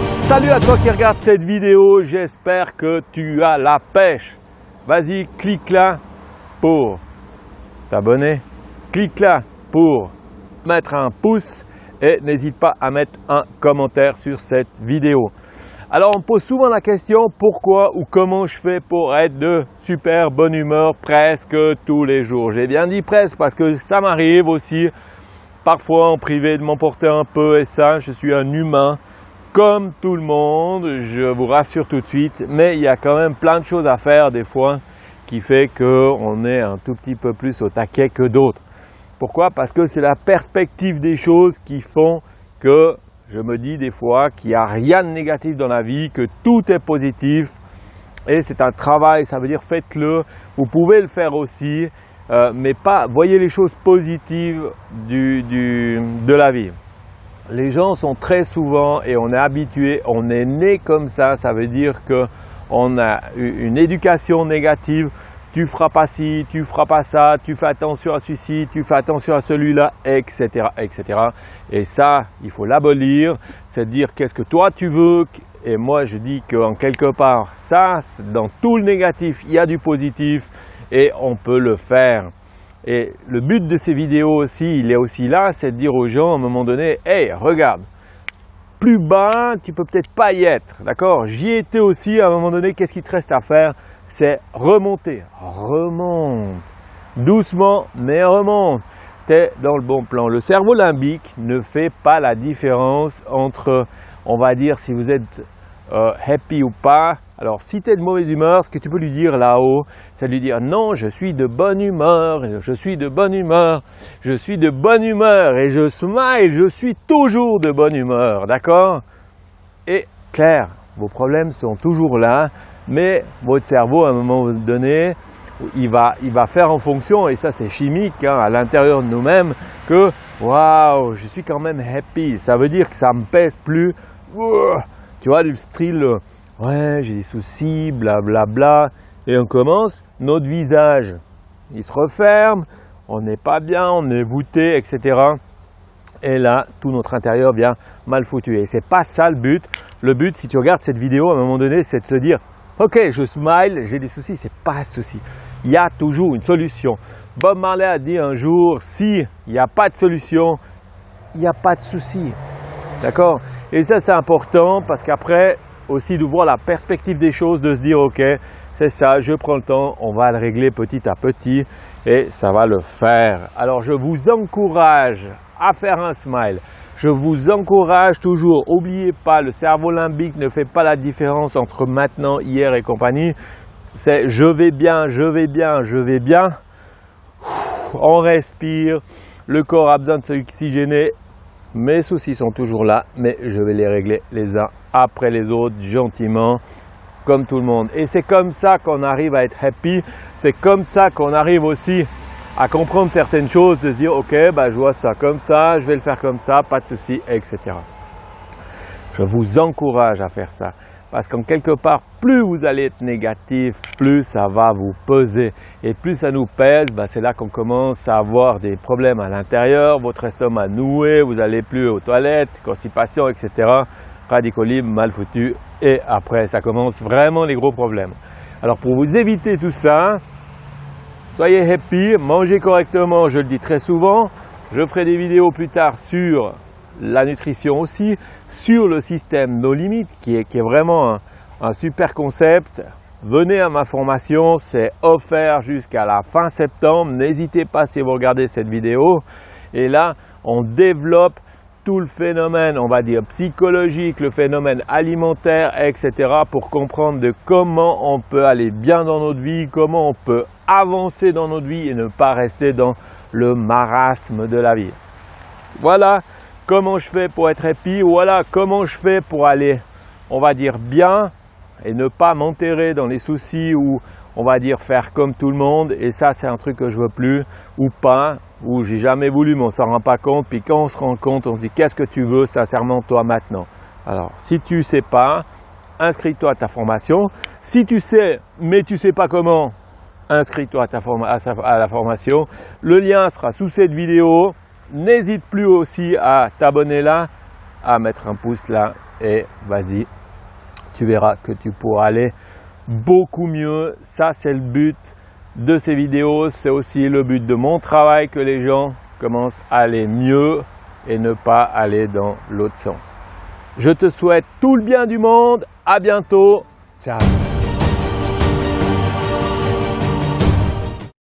Salut à toi qui regarde cette vidéo, j'espère que tu as la pêche. Vas-y, clique là pour t'abonner, clique là pour mettre un pouce et n'hésite pas à mettre un commentaire sur cette vidéo. Alors on me pose souvent la question pourquoi ou comment je fais pour être de super bonne humeur presque tous les jours. J'ai bien dit presque parce que ça m'arrive aussi parfois en privé de m'emporter un peu et ça, je suis un humain. Comme tout le monde, je vous rassure tout de suite, mais il y a quand même plein de choses à faire des fois qui fait qu'on est un tout petit peu plus au taquet que d'autres. Pourquoi? Parce que c'est la perspective des choses qui font que je me dis des fois qu'il n'y a rien de négatif dans la vie, que tout est positif et c'est un travail, ça veut dire faites-le, vous pouvez le faire aussi, mais pas, voyez les choses positives de la vie. Les gens sont très souvent, et on est habitué, on est né comme ça veut dire qu'on a une éducation négative, tu feras pas ci, tu feras pas ça, tu fais attention à celui-ci, tu fais attention à celui-là, etc., etc. Et ça, il faut l'abolir, c'est dire qu'est-ce que toi tu veux, et moi je dis qu'en quelque part, ça, dans tout le négatif, il y a du positif, et on peut le faire. Et le but de ces vidéos aussi, il est aussi là, c'est de dire aux gens à un moment donné, hey, regarde, plus bas, tu peux peut-être pas y être, d'accord? J'y étais aussi, à un moment donné, qu'est-ce qu'il te reste à faire? C'est remonter, remonte, doucement, mais remonte. Tu es dans le bon plan. Le cerveau limbique ne fait pas la différence entre, on va dire, si vous êtes happy ou pas. Alors, si tu es de mauvaise humeur, ce que tu peux lui dire là-haut, c'est de lui dire « Non, je suis de bonne humeur, je suis de bonne humeur, je suis de bonne humeur et je smile, je suis toujours de bonne humeur. » D'accord? Et clair, vos problèmes sont toujours là, mais votre cerveau, à un moment donné, il va faire en fonction, et ça c'est chimique, hein, à l'intérieur de nous-mêmes, que « Waouh, je suis quand même happy. » Ça veut dire que ça ne me pèse plus. Tu vois, du style « Ouais, j'ai des soucis, blablabla. Bla, bla. » Et on commence, notre visage, il se referme, on n'est pas bien, on est voûté, etc. Et là, tout notre intérieur vient mal foutu. Et c'est pas ça le but. Le but, si tu regardes cette vidéo, à un moment donné, c'est de se dire « Ok, je smile, j'ai des soucis. » C'est pas un souci. Il y a toujours une solution. Bob Marley a dit un jour « Si il n'y a pas de solution, il n'y a pas de souci. » D'accord? Et ça, c'est important parce qu'après, aussi de voir la perspective des choses, de se dire « Ok, c'est ça, je prends le temps, on va le régler petit à petit et ça va le faire. » Alors, je vous encourage à faire un smile. Je vous encourage toujours, n'oubliez pas, le cerveau limbique ne fait pas la différence entre maintenant, hier et compagnie. C'est « je vais bien, je vais bien, je vais bien ». On respire, le corps a besoin de s'oxygéner. Mes soucis sont toujours là, mais je vais les régler les uns après les autres, gentiment, comme tout le monde. Et c'est comme ça qu'on arrive à être happy, c'est comme ça qu'on arrive aussi à comprendre certaines choses, de se dire « Ok, bah, je vois ça comme ça, je vais le faire comme ça, pas de souci, etc. » Je vous encourage à faire ça. Parce qu'en quelque part, plus vous allez être négatif, plus ça va vous peser. Et plus ça nous pèse, ben c'est là qu'on commence à avoir des problèmes à l'intérieur, votre estomac noué, vous n'allez plus aux toilettes, constipation, etc. Radicaux libres, mal foutu. Et après, ça commence vraiment les gros problèmes. Alors pour vous éviter tout ça, soyez happy, mangez correctement, je le dis très souvent. Je ferai des vidéos plus tard sur la nutrition aussi, sur le système No Limit qui est vraiment un super concept. Venez à ma formation, c'est offert jusqu'à la fin septembre. N'hésitez pas si vous regardez cette vidéo. Et là, on développe tout le phénomène, on va dire psychologique, le phénomène alimentaire, etc. pour comprendre de comment on peut aller bien dans notre vie, comment on peut avancer dans notre vie et ne pas rester dans le marasme de la vie. Voilà comment je fais pour être happy, voilà comment je fais pour aller, on va dire, bien et ne pas m'enterrer dans les soucis ou on va dire faire comme tout le monde. Et ça, c'est un truc que je veux plus ou pas, ou j'ai jamais voulu, mais on s'en rend pas compte. Puis quand on se rend compte, on se dit qu'est-ce que tu veux sincèrement toi maintenant. Alors, si tu sais pas, inscris-toi à ta formation. Si tu sais, mais tu sais pas comment, inscris-toi à la formation. Le lien sera sous cette vidéo. N'hésite plus aussi à t'abonner là à mettre un pouce là et vas-y, tu verras que tu pourras aller beaucoup mieux. Ça, c'est le but de ces vidéos, c'est aussi le but de mon travail, que les gens commencent à aller mieux et ne pas aller dans l'autre sens. Je te souhaite tout le bien du monde, à bientôt, ciao.